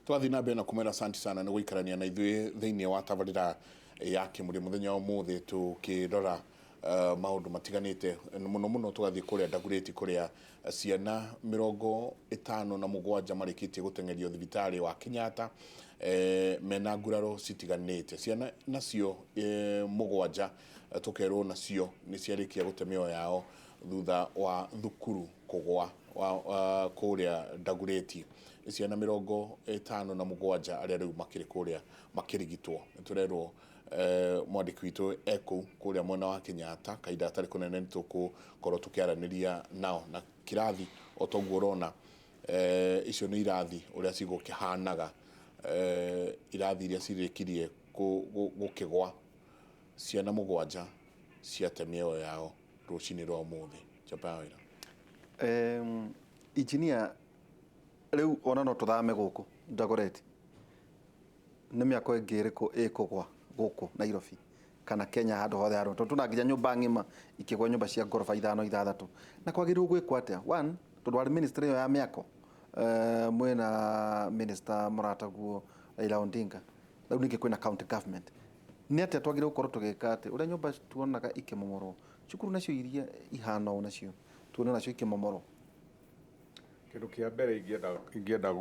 Twathi na mbere na kumera asante sana nĩ gũikarania na ithuĩ thĩinĩ wa tabarĩra ya Kĩmũrĩ mũthenya ũmũthĩ tũkĩrora maũndũ matiganĩte mũno tũgathiĩ kũrĩa Dagoretti kũrĩa ciana 57 marĩkĩtie gũteng'erio thibitarĩ wa Kenyatta mena nguraro citiganĩte. Ciana nacio 7 tũkerwo nacio nĩ ciarĩkia gũte mĩoyo yao thutha wa thukuru kũgwa kũrĩa Dagoretti. Ciana 57 arĩa rĩu makĩrĩ kũrĩa makĩrigitwo. Nĩtũrerwo mwandĩki witũ kũrĩa mwena wa Kenyatta kahinda gatarĩ kũnene nĩtũgũkorwo tũkĩaranĩria nao na kĩrathi o toguo ũrona icio nĩ irathi ũrĩa cigũkĩhanaga irathi iria cirĩkirie gũkĩgwa. Ciana 7 ciate mĩoyo yao rũcinĩ rwa ũmũthĩ. Chapawĩra engineer rĩu ona no tũthame gũkũ Dagoretti nĩ mĩako ĩngĩ ĩrĩkũ ĩkũgwa gũkũ Nairobi kana Kenya handũ hothe harũ tũna nginya nyũmba ng'ima ikĩgwa nyũmba cia ngoroba 5-6 na kwagĩrĩirwo gwĩkwo atĩa? One, tondũ arĩ ministry ya mĩako mwena minister Mũrataguo Raila Odinga, rĩu ningĩ kwĩna county government, nĩ atĩa twagĩrĩirwo gũkorwo tũgĩka atĩ ũrĩa nyũmba tuonaga ikĩmomorwo cukuru nacio iria ihana ũũ nacio tuone nacio ikĩmomorwo? Kĩndũ kĩa mbere ingĩenda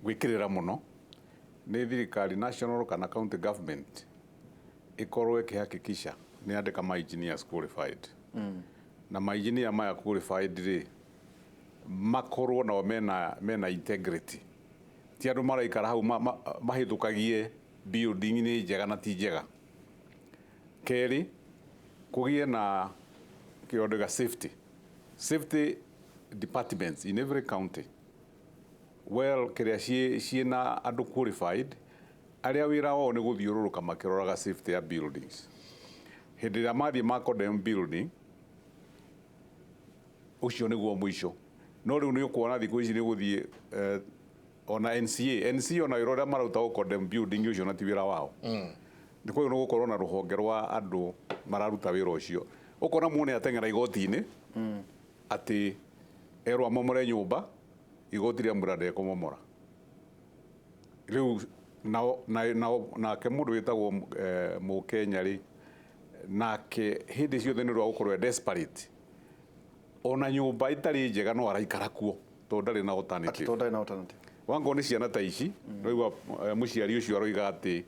gwĩkĩrĩra mũno nĩ thirikari national kana county government ikorwo ĩkĩhakikisha nĩ andĩka ma engineers qualified na ma engineer maya qualified rĩ makorwo nao mena integrity, ti andũ maraikara hau mahĩtũkagie building nĩ njega na ti njega. Kerĩ, kũgie na kĩondo ga safety departments in every county. Well, kĩrĩa ciĩna andũ qualified arĩa wĩra wao nĩ gũthiũrũrũka makĩroraga safety ya buildings. Hĩndĩ ĩrĩa mathiĩ ma condemn building ũcio nĩguo mũico. No rĩu nĩ ũkuona thikũ ici nĩ gũthiĩ ona NCA ona wĩra ũrĩa mararuta gũ condemn building ũcio na ti wĩra wao. Nĩ koguo nĩ gũkorwo na rũhonge rwa andũ mararuta wĩra ũcio. Ũkona muone ateng'era igoti-inĩ atĩ erwo amomore nyũmba igoti rĩa mũrada kũmomora. Rĩu nake mũndũ wĩtagwo Mũkenya rĩ nake hĩndĩ ciothe nĩ rwa gũkorwo desperate, ona nyũmba itarĩ njega no araikara kuo tondũ ndarĩ na alternative. Wango nĩ ciana ta ici rĩu mũciari ũcio aroiga atĩ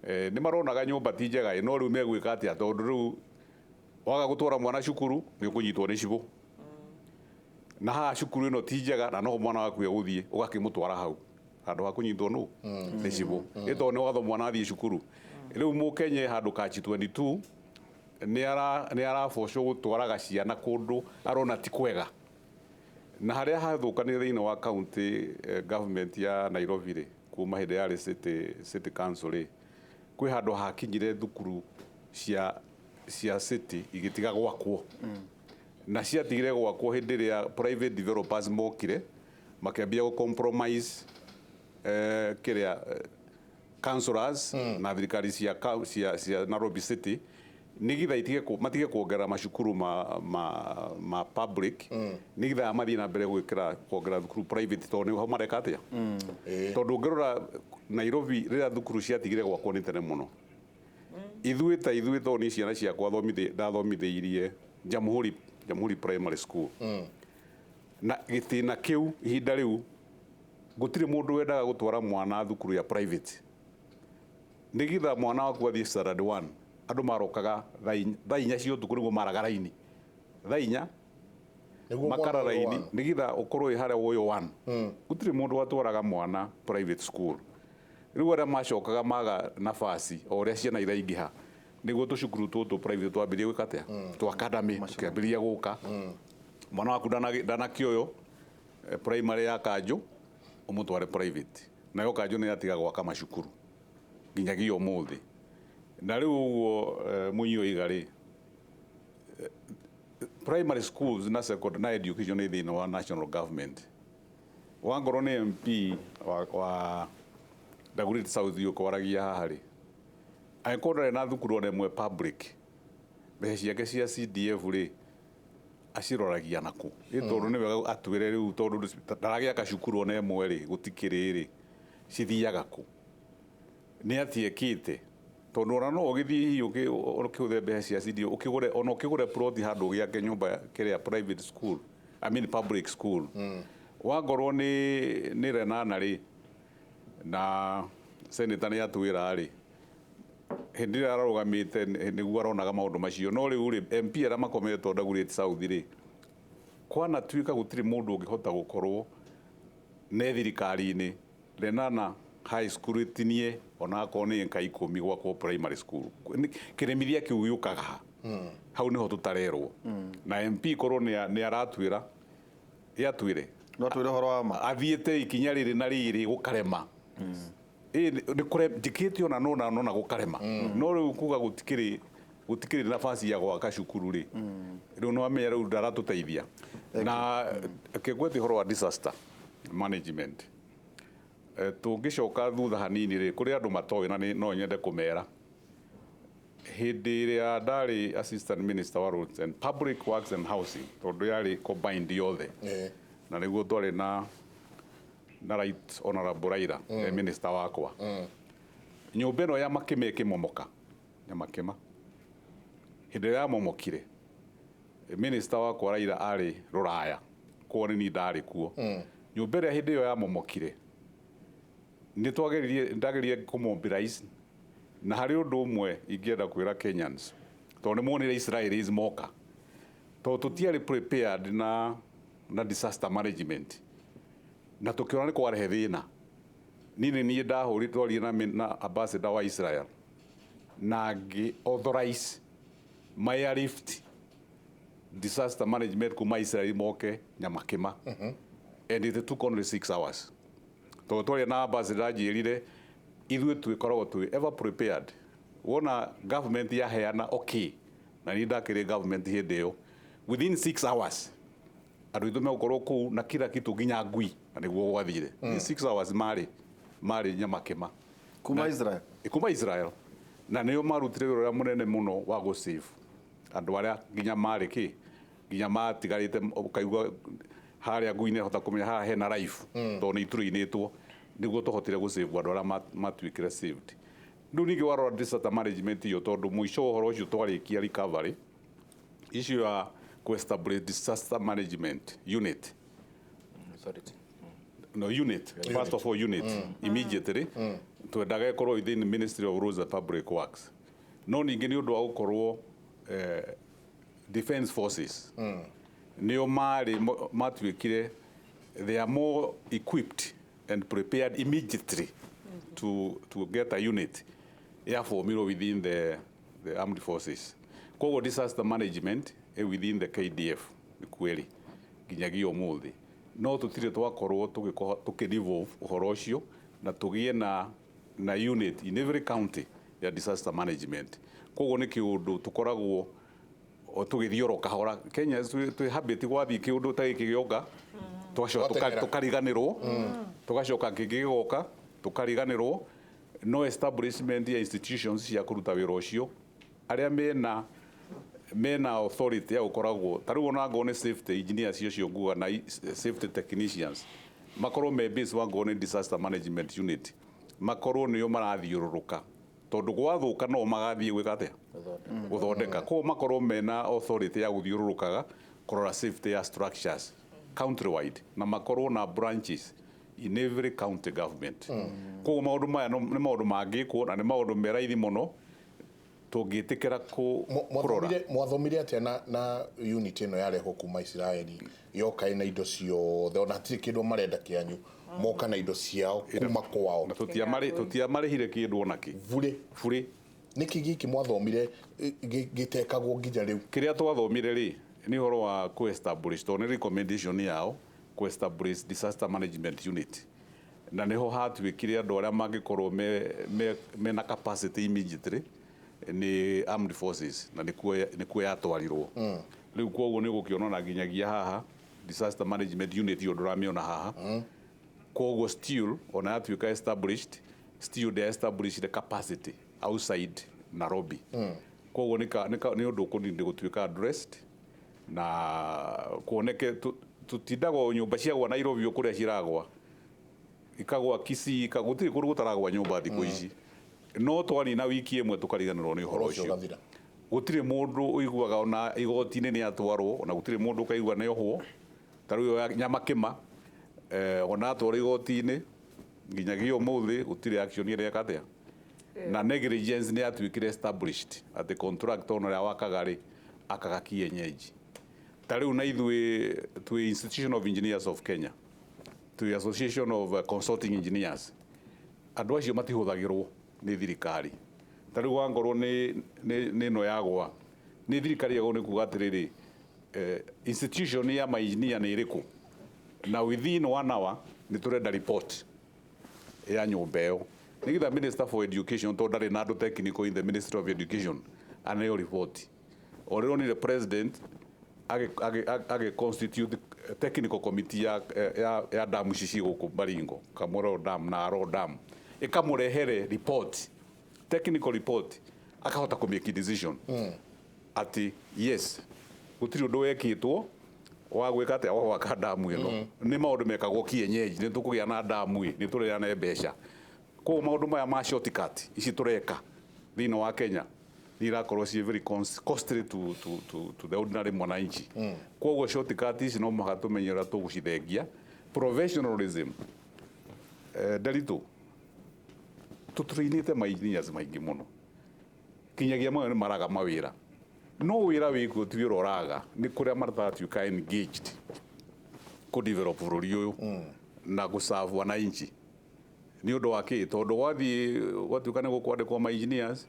nĩ maronaga nyũmba ti njega no rĩu megwĩka atĩa tondũ rĩu waga gũtwara mwana cukuru nĩ ũkũnyitwo nĩ cibũ na haha cukuru ĩno ti njega na no mwana waku egũthiĩ ũgakĩmũtwara hau handũ ha kũnyitwo nĩ cibũ ĩtondũ nĩ watho mwana athiĩ cukuru. Rĩu Mũkenya handũ Catch 22 nĩ arabocwo gũtwaraga ciana kũndũ arona ti kwega, na harĩa hathũkanire thĩinĩ wa county government ya Nairobi rĩ kuma hĩndĩ ya city council rĩ kwĩ handũ hakinyire thukuru cia city igĩtiga gwakwo na ciatigire gwakwo hĩndĩ ĩrĩa private developers mokire makĩambia gũ-compromise kĩrĩa councillors na thirikari cia Nairobi city nĩgetha matige kuongerera macukuru ma public nĩgetha mathiĩ na mbere kuongerera thukuru private tondũ nĩho mareka atĩa. Tondũ ũngĩrora Nairobi rĩrĩa thukuru ciatigire gwakwo nĩ tene mũno, ithuĩ tondũ nĩ ciana ciakwa ndathomithĩirie Jamhuri Primary School na gĩtĩna kĩu ihinda rĩu gũtirĩ mũndũ wendaga gũtwara mwana thukuru ya private nĩgetha mwana waku athiĩ standard 1 andũ marokaga thaa 4 cia ũtukũ nĩguo maraga raini thaa 4 makara raini nĩgetha ũkorwo harĩa woyo 1 gũtirĩ mũndũ watwaraga mwana private school. Rĩu arĩa macokaga maga nafasi o ũrĩa ciana iraingĩha nĩguo tũcukuru tũtũ private twambĩrĩrie gwĩka atĩa tũ academy tũkĩambĩrĩria gũka mwana waku ndanakĩoyo primary ya Kanjũ ũmũtware private nayo Kanjũ nĩ atiga gwaka macukuru nginyagia ũmũthĩ. Na rĩu ũguo Mũnyi oiga rĩ primary schools na secondary education nĩ thĩinĩ wa national government. Wangorwo nĩ MP wa Dagoretti South ũkwaragia haha rĩ angĩkorwo ndarĩ na thukuru ona ĩmwe public mbeca ciake cia CDF rĩ aciroragia naku tondu ni wega atwire riu tondu ndaragiaka cukuru ona imwe ri gutikiri ri cithiaga ku ni atiekite tondu ona no ugithii ukihuthe mbeca cia cidio ukigure plot handu giake nyumba kiria private school public school wangorwo ni renana ri na senator ni atwira ri hindi ria arugamite niguo aronaga maundu macio no riu ri MP ara makometwo Dagoretti South ri kwana tuika gutiri mundu ungihota gukorwo ne thirikari-ini renana high school itinie ona ko ni nka 10 gwakwo primary school kiremithia kiu yukaga hau niho tutarerwo na MP korwo ni aratwira yatwire no twire horo wa ma athiete ikinya riri na riri gukarema ni kure dikiti ona nona gukarema no riu kuga gutikiri nafasi ya gwaka cukuru ri riu no amenya riu ndaratuteithia na kigweti horo wa disaster management tungicoka thutha hanini ri kuri andu matoe na no nyende kumera hindi iria ndari assistant minister wa roads and public works and housing tondu yari combined yothe na niguo twari na right honorable Raila minister wakwa nyumba ino ya Makima ikimomoka ya Makima hindi ya momokire minister wakwa Raila ari Ruraya kwoni ni ndari kuo nyumba ria hindi yo ya momokire ni ndageririe kumobilize na hari undu umwe ingienda kwira Kenyans tondu monire Israelis moka to tutiari prepared na disaster management na tukiona ni kwarehe thina ni ndahuri na ambassador wa Israel na authorize my airlift disaster management kuma Israel moke Nyamakima and it took only 6 hours to twari na ambassador jirire ithuĩ twĩkoragwo twĩ ever prepared wona government yaheana okay na ni ndakĩrĩ government hĩndĩ ĩyo within 6 hours andũ itũ megũkorwo kũu na kila kitu nginya ngui na nĩguo gwathire 6 hours marĩ Nyamakima kuma Israel na nĩo marutire wĩra ũrĩa mũnene mũno wa gũ save andũ arĩa nginya marĩ nginya matigarĩte ũkaigua harĩa ngui-inĩ hota kũmenya haha hena life tondũ nĩ iturĩinĩtwo niguo tuhotire gũ save andũ arĩa matuĩkire saved ndu ningi warora disaster management iyo tondu mwisho uhoro ucio twarikia recovery issue ya ku establish disaster management unit first of all unit immediately twendaga ikorwo within the Ministry of Roads and Public Works no ningi ni undu wa gukorwo defense forces nio matuĩkire they are more equipped and prepared immediately to get a unit formed within the armed forces. Kogo disaster management within the KDF ni kweli nginyagia umuthi no tutire twakorwo tukidevolve uhoro ucio na tugie na unit in every county ya disaster management. Kogo ni kiundu tukoragwo tugithioroka hora Kenya twi habit gwathi kiundu ta giki gioka tukariganirwo tugacoka kigigoka tukariganirwo no establishment ya institutions cia kuruta wira ucio aria mena authority ya ukoragwo tariu ona ngone safety engineers cio nguga na safety technicians makorwo me base wa ngone disaster management unit makorwo nio marathiururuka tondu gwathuka no magathie gwikate guthondeka ko makorwo mena authority ya guthiururukaga kurora safety ya structures countrywide na makorwo na branches in every county government ko maundu maya ni maundu mangikwo na ni maundu meraithi muno tungitikira kurora mwathomire atia na unit ino yarehwo kuma Israeli yoka ina indo ciothe ona tiri kindu marenda kianyu moka na indo ciao kuma kwao na tutiamarihire kindu onaki bure niki giki mwathomire gitekagwo nginya riu kiria twathomire ri ni horo wa ku establish to ni recommendation yao ku establish disaster management unit na niho hatuikire andu aria mangikorwo me na capacity immediately ni armed forces na nikuo yatwarirwo riu koguo ni gukiona na nginyagia haha disaster management unit yo nduramiona haha koguo still ona yatuika established still they establish the capacity outside Nairobi koguo ni undu kuninde gutuika addressed na kuoneke tutindagwo nyumba ciagwa Nairobi kuria ciragwa ikagwa Kisii ikagutiri kuru gutaragwa nyumba thiku ici no twani na wiki imwe tukariganirwo ni horo ucio gutire mundu uiguaga ona igoti-ini ni atwarwo ona gutire mundu kaigua ni ohwo tariu Nyama Kima ona atwarwo igoti-ini nginyagia umuthi gutire action ire katia na negligence ni atuikire established at the contractor ona wakaga ri akaga kienyeji tariu na ithwe to Institution of Engineers of Kenya to Association of Consulting Engineers andu acio matihuthagirwo ni thirikari tariu wangorwo ni no yagwa ni thirikari yagwo ni kuga atiriri institution ya engineer ni iriku na within 1 hour ni turenda report ya nyumba ĩyo nigitha Minister for Education to ndari na andu technical in the Ministry of Education anayo report orero ni the president age constitute technical committee ya damu cici guku Baringo Kamoro Dam na Aro Dam ikamurehere report technical report akahota ku make decision ati yes gutiri undu wekitwo wa gwika ati wa gwaka damu ino ni maundu mekagwo kienyeji ni tukugia na damu ni tureana mbeca ko maundu maya ma shortcut ici tureka thino wa Kenya ni irakorwo ci very costly to the ordinary mwananchi koguo shortcut ici no maka tumenyera tugucithengia professionalism Nderitu tutrainite engineers maingi muno kinyagia mwe maraga mawira no wira wiku ti wira oraga ni kuria martha you can engaged ku develop bururi uyu na guserve wananchi ni undu wa ki tondu watuikane gukwandikwo ma engineers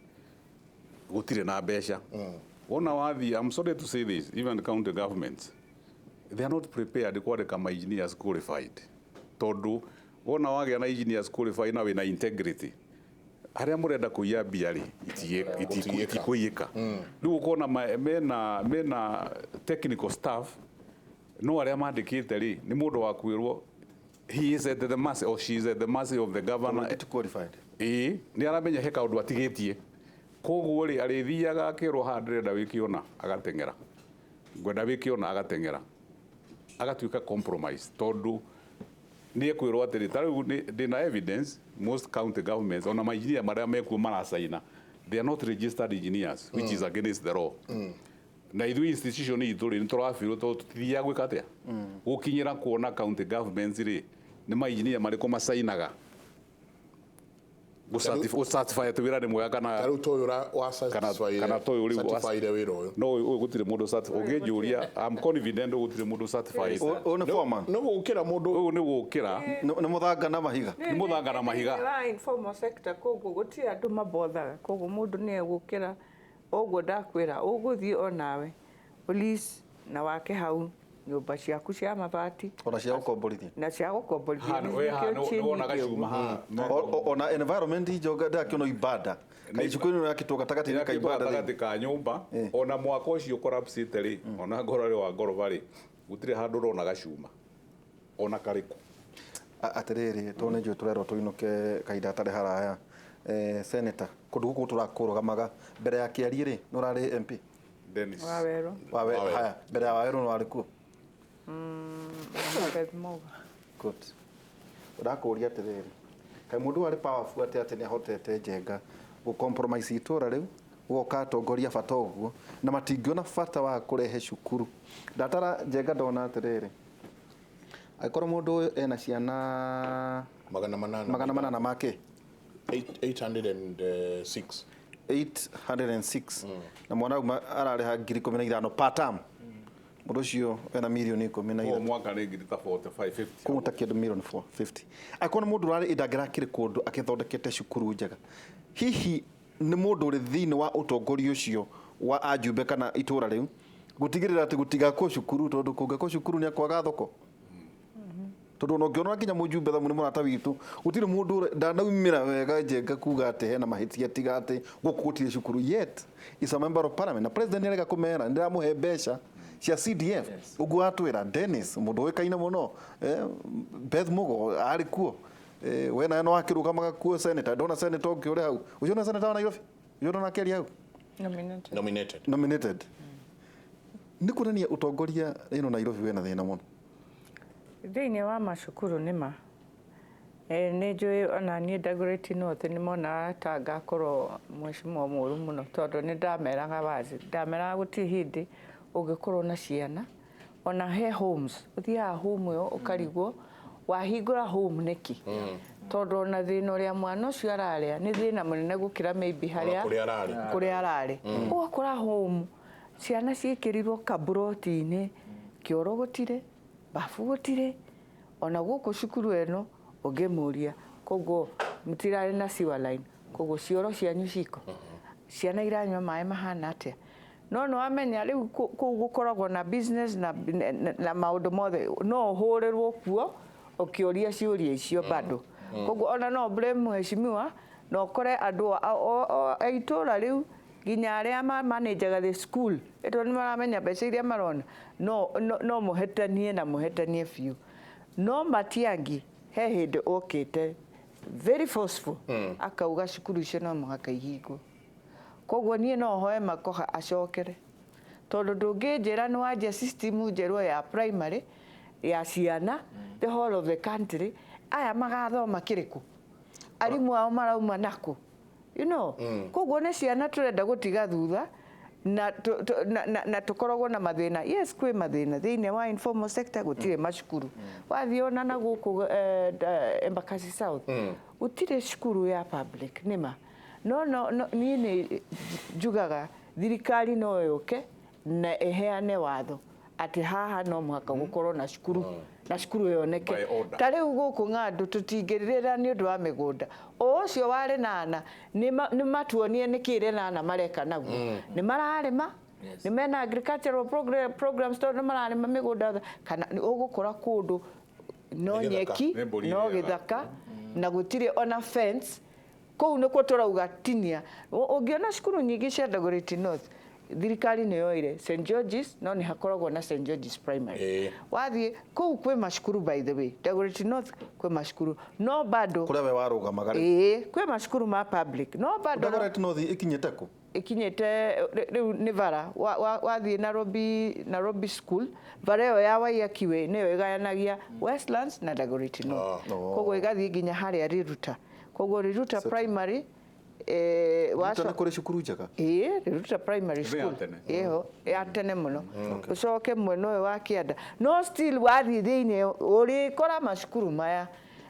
gutire na mbeca wona wathi I'm sorry to say this even the county governments they are not prepared kwandika ma engineers qualified tondu wona wagia na engineers qualified na wina integrity aria murenda kuia biari itikuika riu ukona mena technical staff no aria mandikite ri ni mundu wa kwirwo he is at the mercy or she is at the mercy of the governor qualified ni aramenya he kaundu atigitie koguo ri arithiaga akirwo handrenda wikiona agatengera ngwenda wikiona agatengera agatuika compromise tondu ni ekwirwo atiri tariu ndina evidence most county governments ona ma engineer maria mekuo marasaina they are not registered engineers which is against the law na ithu institution itu ri nturafirwo tutithia gwika atia gukinyira kuona county governments ri ni ma engineer mariko masainaga certify to wira ni mwega kana tariu toyo wa certify kana toyo uri certified wira uyu no gutire mundu certify ugejuria I'm confident gutire mundu certified one foreman no gukira mundu uyu ni gukira ni muthanga na mahiga ni muthanga na mahiga la informal sector koguo gutire andu mabothaga koguo mundu ni egukira oguo ndakwira uguthii onawe police na wake hau nyumba ciaku cia mabati ona cia gukomborithia na cia gukomborithia wona gacuma ha ona environment ijoga ndakiona ibada kaicukuni ya kituo gatagati ka ibada gatagati ka nyumba ona mwaka ucio collapse ri ona ngorore wa ngoroba ri gutire handu rona gacuma ona kariku atiriri tone njo turero tuinuke kaida tare haraya senator kundu guku turakurugamaga mbere ya kiari ri nurari MP Dennis wawe haya mbere ya waweru nurari ku good urakuria atiriri kai mundu ari powerful ati ni ahotete njenga gu compromise itura riu woka atongoria bata uguo na matingiona bata wa kurehe cukuru ndatara njenga ndona atiriri aikorwo mundu ena ciana magana manana make 806 na mwana arareha 15,000 per term mundu ucio ena milioni 10 mwaka ni ngiri ta 45-50 kumuta kindu milioni 450 akona mundu rari idagira kiri kundu akithondekete cukuru njega hihi ni mundu ri thini wa utongoria ucio wa ajumbe kana itura riu gutigirira ati gutiga ko cukuru tondu kunga ko cukuru ni akwaga thoko tondu no ngiona kinya mujumbe tha muni murata witu gutiri mundu ndanaumira wega njenga kuga ati hena mahitia tiga ati gukutire cukuru yet is a member of parliament na president arega kumera ndiramuhe mbeca cia CDF ugu atwira Dennis mundu wikaina muno Beth Mugo ari kuo wena no akirugamaga kuo senator ndona senator ungi uri hau ucio na senator wa Nairobi ucio na keri hau nominated nĩ kuonania ũtongoria ĩno Nairobi wĩna thĩna mũno thĩinĩ wa macukuru nĩma nĩ njũĩ ona niĩ Dagoretti North nĩ monaga ta ngakorwo mheshimiwa mũru mũno tondũ nĩ ndameraga wazi ndameraga gũtirĩ hĩndĩ ũngĩkorwo na ciana ona he homes ũthiaga home ĩyo ũkarigwo wahingũra home nĩkĩ tondũ ona thĩna ũrĩa mwana ũcio ararĩa nĩ thĩna mũnene gũkĩra maybe harĩa kũrĩa ararĩ ũgakora home ciana ciĩkĩrirwo kaburoti-inĩ kĩoro gũtirĩ bafu gũtirĩ ona gũkũ cukuru ĩno ũngĩmũria koguo mũtirarĩ na sewer line koguo cioro cianyu ciko ciana iranyua maĩ mahana atĩa no nĩ wamenya rĩu kũu gũkoragwo na business na maũndũ mothe no ũhũrĩrwo kuo ũkĩũria ciũria icio bado koguo ona no blame mheshimiwa no ũkore andũ a itũra rĩu nginya arĩa manajaga the school eto nĩ maramenya mbeca iria marona no mũhetanie na mũhetanie biũ no Matiang'i he hĩndĩ okĩte very forceful akauga cukuru icio no mũhaka ihingwo koguo niĩ no hoe Makoha acokere tondũ ndũngĩnjĩra nĩ wanjia system njerũ ya primary ya ciana the whole of the country aya magathoma kĩrĩkũ arimũ ao marauma nakũ you know koguo nĩ ciana tũrenda gũtiga thutha na tukoragwo na mathĩna yes kwĩ mathĩna thĩinĩ wa informal sector gũtirĩ macukuru wathiĩ ona na gũkũ Embakasi South gũtirĩ cukuru ya public nĩma no niĩ nĩ njugaga thirikari no yũke na ĩheane watho atĩ haha no mũhaka gũkorwo na cukuru na cukuru yoneke ta rĩu gũkũ ng'andũ tũtingĩrĩra nĩ ũndũ wa mĩgũnda ũcio warĩ nana nĩ matuonie nĩ kĩrĩ nana mareka naguo nĩ mararĩma nĩ mena agricultural programs tondũ nĩ mararĩma mĩgũnda kana ũgũkora kũndũ no nyeki no gĩthaka na gũtirĩ ona fence kũu nĩkuo tũrauga tinia ũngĩona cukuru nyingĩ cia Dagoretti North thirikari nĩ yoire St George's no nĩ hakoragwo na St George's Primary wathiĩ kũu kwĩ macukuru by the way Dagoretti North kwĩ macukuru no bado kũrĩa we warũgamaga kwĩ macukuru ma public no bado Dagoretti North ikinyĩte kũ ikinyĩte rĩu nĩ bara wathiĩ Nairobi school bara ĩyo ya Waiyaki Way nĩyo ĩgayanagia Westlands na Dagoretti North koguo ĩgathiĩ nginya harĩa Riruta koguo Riruta Primary waca kuri cukuru njega Riruta Primary School yeho ya tene muno ucoke mwena ũyũ wa Kĩanda no still wathiĩ thĩinĩ ũrĩkora macukuru maya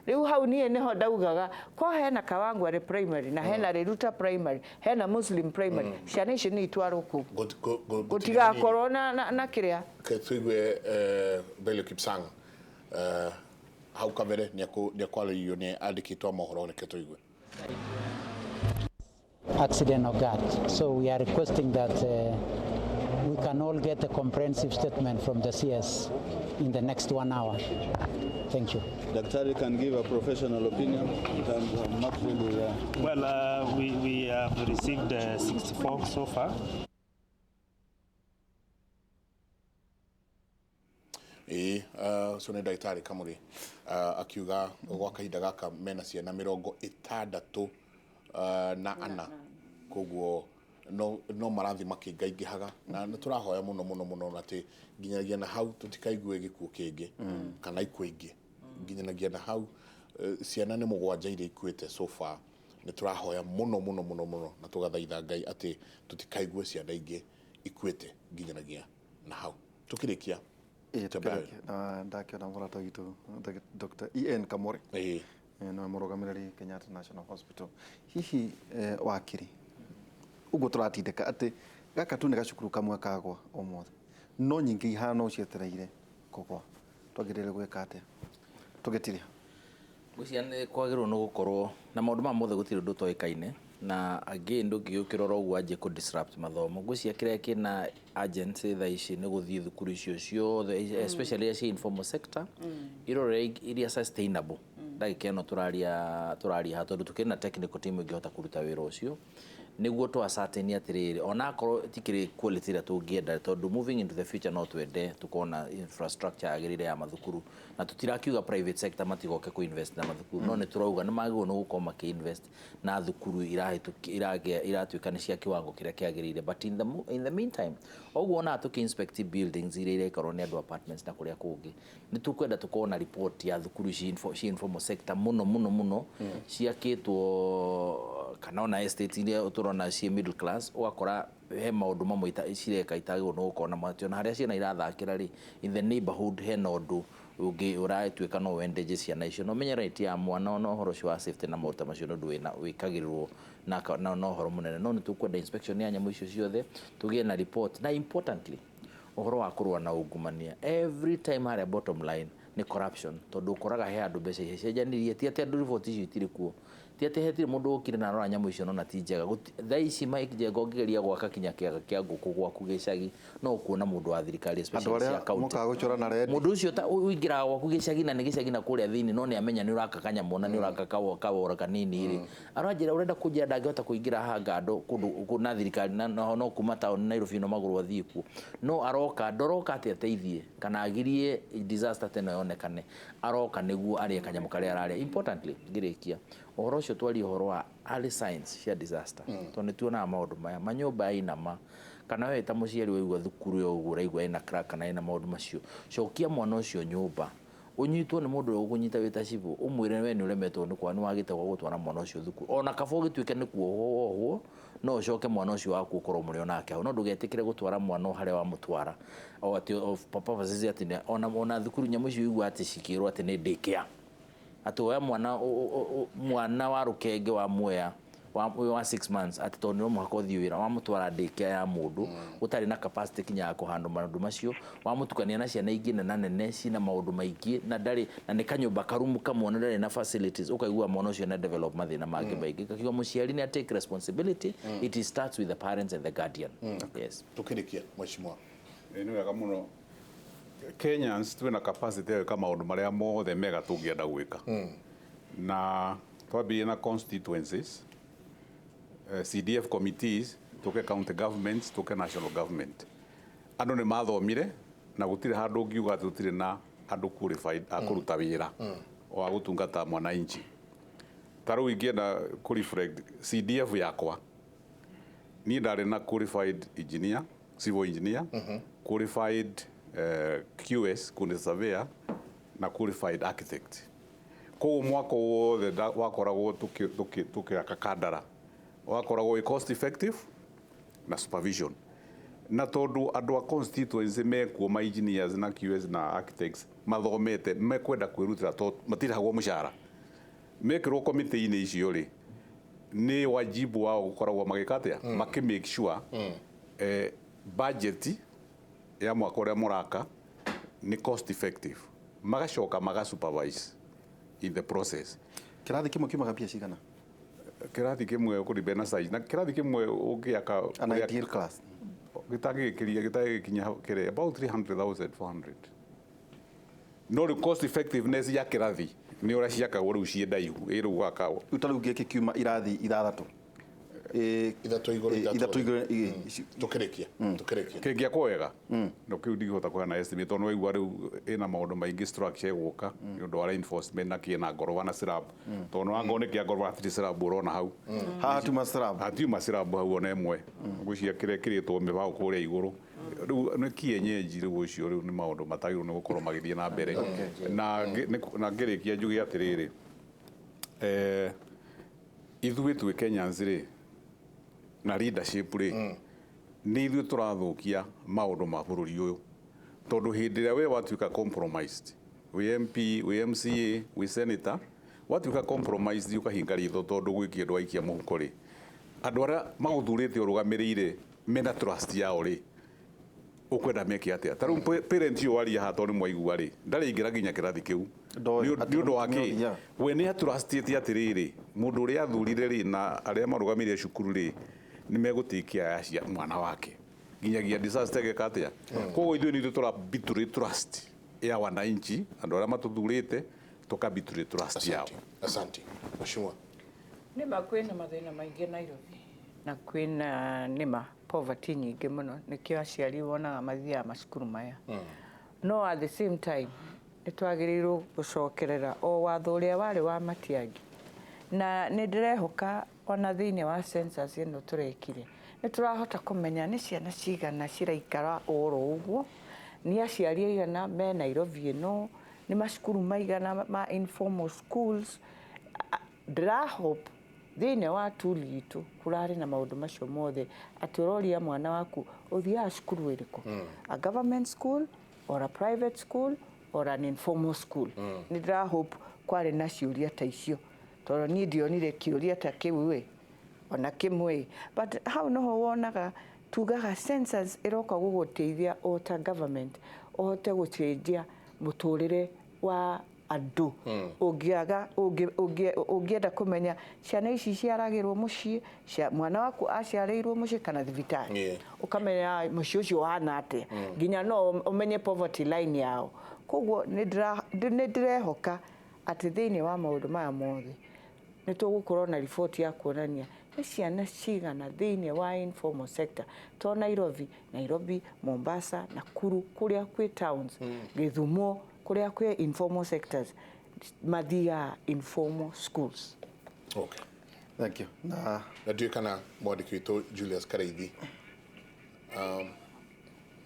rĩu hau niĩ nĩho ndaugaga ko hena Kawangware Primary na hena Riruta Primary hena Muslim Primary ciana icio nĩ itwarwo kũu gũtigakorwo na kĩrĩa ketwigwe Bello Kipsang hau kabere nĩ akwarĩrio nĩ andĩkĩtwo mohoro nĩ ketwigwe accident occurred. So we are requesting that we can all get a comprehensive statement from the CS in the next 1 hour. Thank you. Daktari can give a professional opinion in terms of not really... Well, we have received 64 so far. So nĩ Daktari Kamuri akiuga gwa kahinda gaka mena ciana 60 na ana koguo no marathi makĩingaingĩhaga na tũrahoya mũno atĩ nginyagia na hau tũtikaigue gĩkuũ kĩngĩ kana ikuũ ingĩ nginyagia na hau ciana nĩ 7 iria ikuĩte so far nĩ tũrahoya mũno na tũgathaitha Ngai atĩ tũtikaigue ciana ingĩ ikuĩte nginyagia na hau tũkĩrĩkia ndakiona mũrata witũ Dr. E.N. Kamore no mũrũgamĩrĩri Kenyatta National Hospital hihi wakiri ũguo tũratindĩka atĩ gaka tu nĩ gacukuru kamwe kagwa ũmũthĩ no nyingĩ ihana ũcietereire kũgwa twagĩrĩire gwĩka atĩa tũgĩtiria gwĩcia nĩ kwagĩrĩirwo nĩ gũkorwo na maũndũ ma mothe gũtirĩ ũndũ ũtoĩkaine na again ndũngĩũkĩrora ũguo anjie kũ disrupt mathomo gwĩcia kĩrĩa kĩna agency thaa ici nĩ gũthiĩ thukuru icio ciothe especially cia informal sector irore iria sustainable ndagĩka ĩno tũraria ha tondũ tukĩrĩ na technical team ĩngĩhota kũruta wĩra ũcio niguo twa certain atiriri ona akorwo tikiri quality ira tungienda tondu moving into the future no twende tukona infrastructure agirire ya mathukuru na tutirakiuga private sector matigoke ku invest na mathukuru no ni turauga ni magirwo no gukoma ki invest na thukuru iratuika ni cia kiwango kiria kiagirire but in the meantime oguo ona tuki inspect buildings iria ikorwo ni andu apartments na kuria kungi ni tukwenda tukona report ya thukuru ci informal sector muno ciakitwo kana ona estate iria turona ci middle class ugakora he maundu mamwe cireka itagwo no gukona matio na haria ciana irathakira ri in the neighborhood he na undu ungi uratuika no wendeje ciana icio no menya right ya mwana no horo wa safety na mauta macio no ndwina wikagirirwo na no horo munene no ni tukwenda inspection ya nyamu icio ciothe tugie na report na importantly uhoro wa kurwa na ungumania every time haria bottom line ni corruption tondu ukoraga he andu mbeca icenjanirie ti ati andu report icio itiri kuo ti ati hetire mundu ukire na rora nyamu icio no na ti njega thaici Mike Njengo ngigeria gwaka kinya kiaga kia nguku gwaku gicagi no kuona mundu wa thirikari especially cia county mundu ucio ta uingira gwaku gicagi na ni gicagi na kuria thini no ni amenya ni uraka kanyamu na ni uraka kawora kanini ri aranjira urenda kujia ndangihota kuingira hangando kundu na thirikari no kuma town Nairobi no maguru thiku no aroka ndoroka ati ateithie kana agirie disaster tena yonekane aroka niguo arie kanyamu karia araria importantly ngirikia uhoro ucio twari uhoro wa early signs cia disaster to ni tuona maundu maya manyumba inama kana we ta muciari waigua thukuru yo ugura igwa ina crack kana ina maundu macio cokia mwana ucio nyumba unyitwo ni mundu ugunyita wita cibu umwire we ni uremetwo ni kwani wagite gwa gutwara mwana ucio thukuru ona kabo gituike ni kuo no coke mwana ucio waku ukorwo muri onake no ndugetikire gutwara mwana haria wa mutwara o ati papa vazizi ati ona thukuru nyamu icio igwa ati cikirwo ati ni daycare atoya mwana wa rukenge wa mwea wa 6 months ati toniro mwaka uthio wira wa mutwara daycare ya mundu utari na capacity kinya ya kuhandle maundu macio wa mutukania na ciana ingi na nene cina maundu maingi na ndari na ni kanyumba karumu kamwe ndari na facilities ukaigua mwana ucio na develop mathina mangi maingi kakiwa muciari ni take responsibility it starts with the parents and the guardian yes tukirikia mheshimiwa ni wega muno Kenyans tuwe na capacity ya kama maundu maria mothe mega tungienda gwika na twambie na constituencies CDF committees tuke county governments tuke national government andu ni mathomire na gutire handu ungiuga tutire na andu qualified akuruta wira wa gutungata mwananchi taru ingienda ku reflect CDF yakwa ni ndari na qualified engineer civil engineer qualified QS kundi surveyor na qualified architect ko mwako wothe wakoragwo tukiraka kadara wakoragwo cost effective na supervision na tondu andu a constituency mekuo ma engineers na QS na architects mathomete mekwenda kwirutira to matiragwo mushara mekirwo committee ini icio ri ni wajibu wao gukoragwo magikatia make make sure budget ya mwaka uria muraka ni cost effective magacoka maga supervise in the process kirathi kimwe kimaga pia cigana kirathi kimwe kuribena size na kirathi kimwe ugiaka an ideal class gitagi kinya kire about 300,400 no the cost effectiveness ya kirathi ni ora ciaka uru cienda ihu iru gwaka utaru ngeke kiuma irathi ithathatu ithatu iguru tukirikia kingia kwega no kiu ndigihota kuga na estimate ono igwa riu ina maundu maingi structure guka ni undu wa reinforcement na kiena ngorwa na slab tono angone kia ngorwa 3 slab urona hau ha tu slab hau ona emwe gucia kiretwo mibao kuria iguru riu ni kienyeji riu ucio riu ni maundu matagiru ni gukorwo magithie na mbere na ngirikia njugi atiriri ithuĩ twĩ Kenyans ri na leadership ri ni ithuĩ turathukia maundu ma bururi uyu tondu hindi ria we watuika compromised we MP we MCA we senator watuika compromised ukahinga ritho tondu gwikia ndu aikia muhuko ri andu aria maguthurite urugamirire mena trust yao ri ukwenda meke atia taru parent yo waria ha tondu mwaigua ri ndari ingira ginya kirathi kiu ni undu wake we ni atrustite atiriri mundu uria athurire ri na aria marugamire cukuru ri ni megutikia ya mwana wake ginyagia disaster gekatia koguo ithuĩ nĩ tũra betray trust ya wananchi andũ arĩa matuthurĩte tuka betray trust yao. Asante mheshimiwa. Nĩ makwĩna mathĩna maingĩ Nairobi na kwina nima poverty nyingĩ mũno nĩkĩo aciari wonaga mathiaga macukuru maya no at the same time nĩ twagĩrĩirwo gũcokerera o watho ũrĩa warĩ wa Matiang'i na nĩ ndĩrehoka ona thĩinĩ wa census ĩno tũrekire nĩ tũrahota kũmenya nĩ ciana cigana ciraikara oro ũguo nĩ aciari aigana me Nairobi ĩno nĩ macukuru maigana ma informal schools ndĩrahope thĩinĩ wa tuli itũ kũrarĩ na maũndũ macio mothe atĩ ũroria mwana waku ũthiaga cukuru ĩrĩkũ a government school or a private school or an informal school nĩ ndĩrahope kwarĩ na ciũria ta icio tondũ niĩ ndionire kĩũria ta kĩu ona kĩmwe but hau noho wonaga tugaga census ĩroka gũgũteithia o ta government ũhote gũcenjia mũtũrĩre wa andũ ũngĩenda kũmenya ciana ici ciaragĩrwo mũciĩ mwana waku aciarĩirwo mũciĩ kana thibitarĩ ũkamenya mũciĩ ũcio ũhana atĩa nginya no ũmenye poverty line yao koguo nĩ ndĩrehoka atĩ thĩinĩ wa maũndũ maya mothe nĩ tũgũkorwo na riboti ya kuonania nĩ ciana cigana thĩinĩ wa informal sector to Nairobi, Mombasa, Nakuru kũrĩa kwĩ towns Gĩthumo kũrĩa kwĩ informal sectors mathiaga informal schools. Okay. Thank you. Na ndiyo kana mwandĩki witũ Julius Kareithi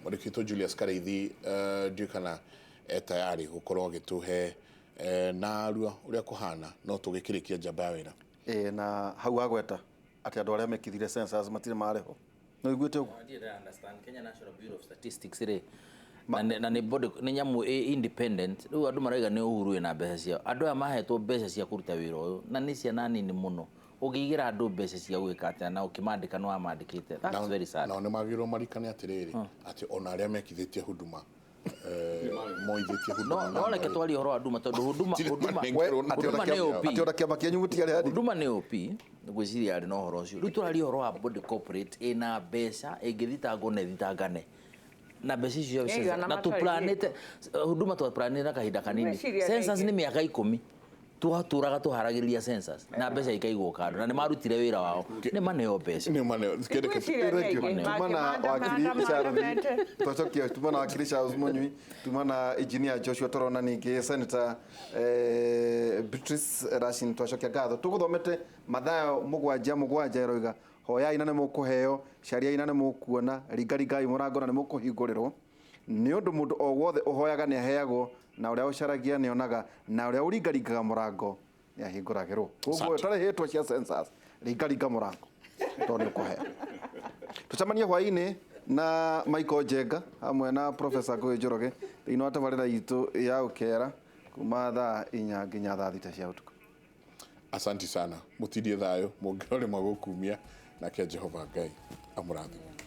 mwandĩki witũ Julius Kareithi ndiyo kana tayari gũkorwo agĩtũhe narua ũrĩa kũhana no tũgĩkĩrĩkia njamba ya wĩra na hau agweta atĩ andũ arĩa mekithire census matirĩ marĩho no iguĩte ũguo I understand Kenya National Bureau of Statistics na nĩ body nĩ nyamu independent rĩu andũ maraiga nĩ Uhuru ena mbeca ciao andũ aya mahetwo mbeca cia kũruta wĩra ũyũ na nĩ ciana nini mũno ũngĩigĩra andũ mbeca cia gwĩka atĩa na ũkĩmandĩka no amandĩkĩte that's very sad na nĩ magĩrĩirwo marikane atĩrĩrĩ atĩ ona arĩa mekithĩtie huduma moithĩtie huduma no reke twarie ũhoro wa huduma tondũ huduma nĩ OP atĩ kĩama kĩanyu gũtiarĩ hadi huduma nĩ OP ngwĩciria arĩ na ũhoro ũcio rĩu tũraria ũhoro wa body corporate ĩna mbeca ĩngĩthitangwo na ĩthitangane na mbeca icio na tũplanĩte huduma tũplanĩte na kahinda kanini census nĩ mĩaka 10 twatũraga tũharagĩrĩria census na mbeca ikaigwo kando na nĩ marutire wĩra wao nĩ maneo mbeca nĩ maneo tumana wakiri Charles Munyui tumana engineer Joshua Torona ningĩ senator Beatrice Rashid twacokia ngatho tũgũthomete mathayo mũgwanja eroiga hoyai na nĩ mũkũheo caria ina nĩ mũkuona ringaringai mũrango na nĩ mũkũhingũrĩrwo nĩ ũndũ mũndũ o wothe ũhoyaga nĩ aheagwo na ũrĩa ũcaragia nĩ onaga na ũrĩa ũringaringaga mũrango nĩ ahingũragĩrwo koguo ũtarĩhĩtwo cia census ringaringa mũrango tondũ nĩ ũkũheo tũcemanie hwaĩ-inĩ na Michael Njenga hamwe na Professor Ngũgĩ Njoroge thĩinĩ wa tabarĩra itũ ya ũkera kuma thaa 4 nginya thaa 6 cia ũtukũ. Asanti sana mutidie thayo mũngĩrore magũkumia na kia Jehova Ngai amũrathime.